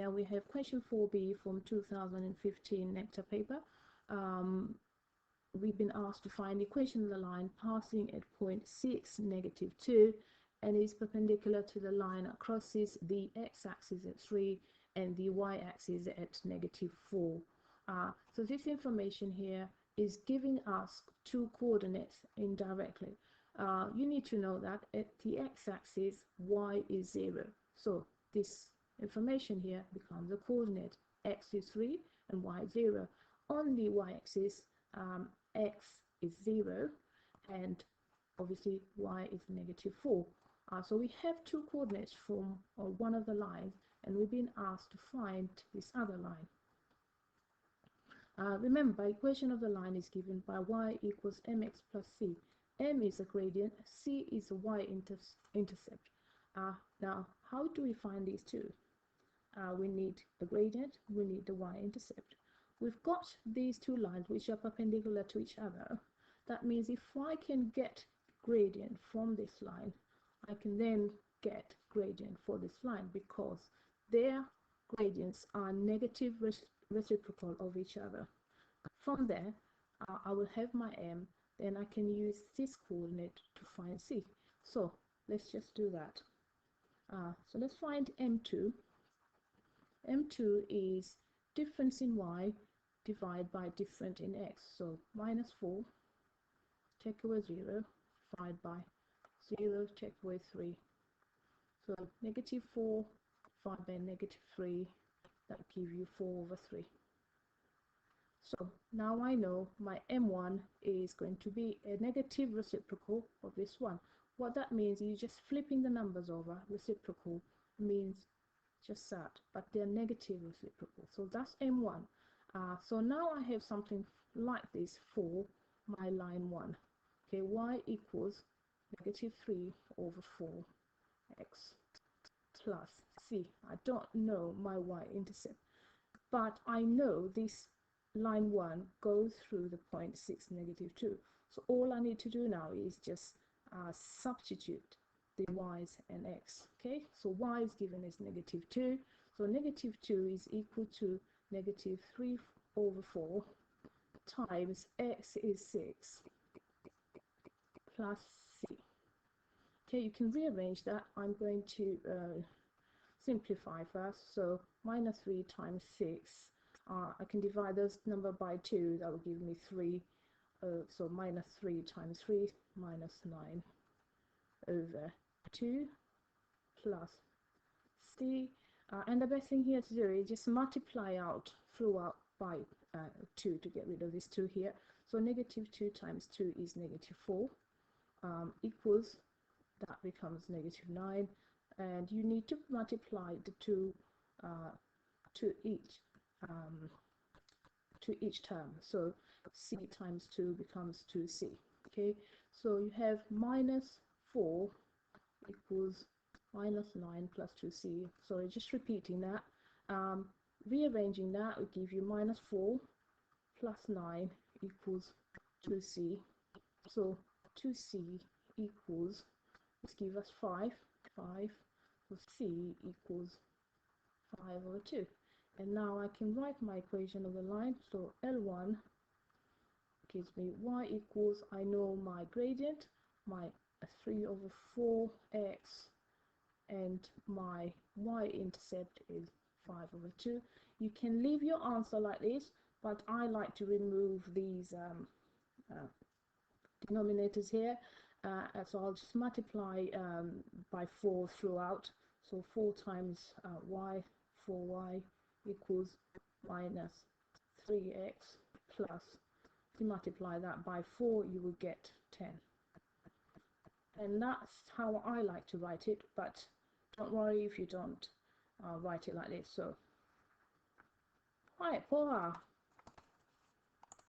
here we have question 4b from 2015 NECTA paper. We've been asked to find the equation of the line passing at point 6, -2, and is perpendicular to the line that crosses the x-axis at 3 and the y-axis at -4. So this information here is giving us two coordinates indirectly. You need to know that at the x-axis y is 0. So this information here becomes a coordinate. X is 3 and y is 0. On the y-axis, x is 0 and obviously y is -4. So we have two coordinates from one of the lines, and we've been asked to find this other line. Remember, equation of the line is given by y equals mx plus c. M is a gradient, c is a y-intercept. Now, how do we find these two? We need the gradient, we need the y-intercept. We've got these two lines which are perpendicular to each other. That means if I can get gradient from this line, I can then get gradient for this line because their gradients are negative reciprocal of each other. From there, I will have my m, then I can use this coordinate to find c. So let's just do that. So let's find m2. m2 is difference in y divided by difference in x. So -4, take away 0, divided by 0, take away 3. So -4 divided by -3, that will give you 4/3. So now I know my m1 is going to be a negative reciprocal of this one. What that means is just flipping the numbers over. Reciprocal means just that, but they're negative reciprocal. So that's m1. So now I have something like this for my line 1. Okay, y equals -3/4x plus c. I don't know my y-intercept, but I know this line 1 goes through the point 6, -2. So all I need to do now is just substitute the y's and x. Okay, so y is given as -2. So -2 is equal to -3/4 times x is 6 plus c. Okay, you can rearrange that. I'm going to simplify first. So -3 times 6. I can divide this number by 2. That will give me 3. So -3 times 3, -9/2 plus c. And the best thing here to do is just multiply out throughout by 2 to get rid of this 2 here. So -2 times 2 is -4, equals, that becomes -9, and you need to multiply the 2 to each term. So c times 2 becomes 2c. Okay, so you have -4 equals -9 plus 2c. So just repeating that, rearranging that will give you -4 plus 9 equals 2c. So 2c equals, let's give us 5. So c equals 5/2. And now I can write my equation of the line. So L1 gives me y equals, I know my gradient, my 3/4x, and my y-intercept is 5/2. You can leave your answer like this, but I like to remove these denominators here. So I'll just multiply by 4 throughout. So 4 times y, 4y equals -3x plus, if you multiply that by 4, you will get 10. And that's how I like to write it, but don't worry if you don't write it like this. So, right, voila.